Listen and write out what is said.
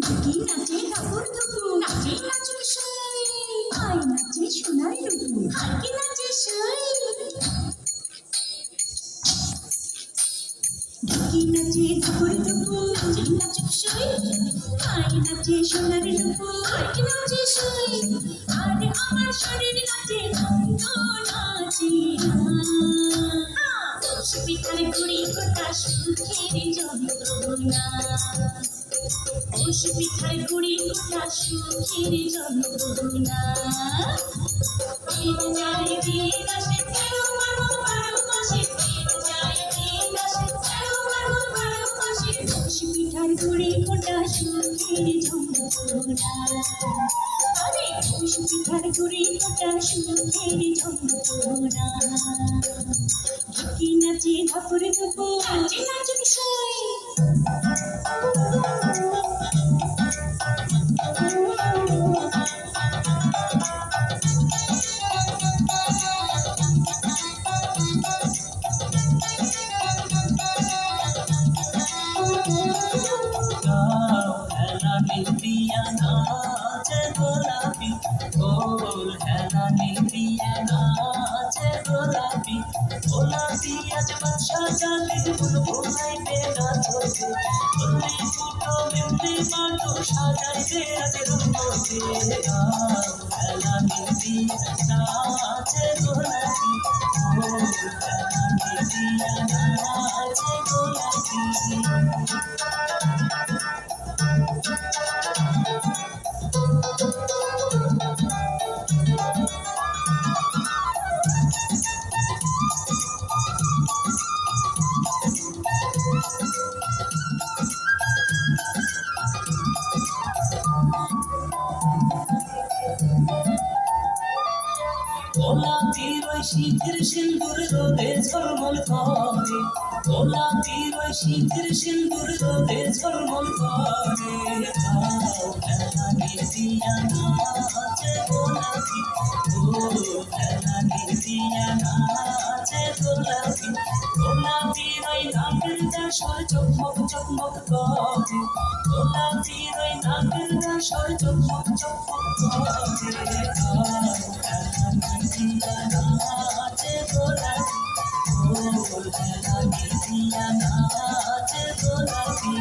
ঝুঁকি নাচে কাপড় দুপুর নাচে নাচুক সই আই নাচে সোনার দুপুর হারকি নাচে সই ঝুঁকি নাচে কাপড় দুপুর নাচে নাচুক সই আই নাচে সোনার দুপুর হারকি নাচে সই আর আমার শরীর নাচে নন্দ নাচে পিঠার গুড়ি কোটা সুখের যন্ত্রণা পিঠার গুড়ি কোটা সুখের যন্ত্রণা যায় দিয়ে কাশে তেরো বারো বারো মাসে যায় দিয়ে কাশে তেরো বারো বারো মাসে পিঠার গুড়ি কোটা সুখের যন্ত্রণা আরে পিঠার গুড়ি কোটা সুখের যন্ত্রণা ঝুঁকি নাচে ধাপুরে ধুপু নাচে নাচুক সই দিয়া নাচে গোলাপি গোল হেলা দিয়া নাচে গোলাপি গোলাপি আজ বাদশা জালি বুলবুলাই বেলা চোখে বললি ফুটো বিন্দি মাটো সাজাইবে আজ রূপতে হেলা দিয়া নাচে গোলাপি গোল হেলা দিয়া নাচে গোলাপি গোলাপির ওই শীতের সিন্দুর রোদে ঝলমল করে গোলাপির ওই শীতের সিন্দুর রোদে ঝলমল করে খেলা দিয়া নাচে গোলাপি খেলা দিয়া নাচে গোলাপি গোলাপির ওই নাকের দাসর চকমক চকমক করে গোলাপির ওই নাকের দাসর চকমক চকমক করে নাচে গোলাপি গোল খেলা দিয়া নাচে গোলাপি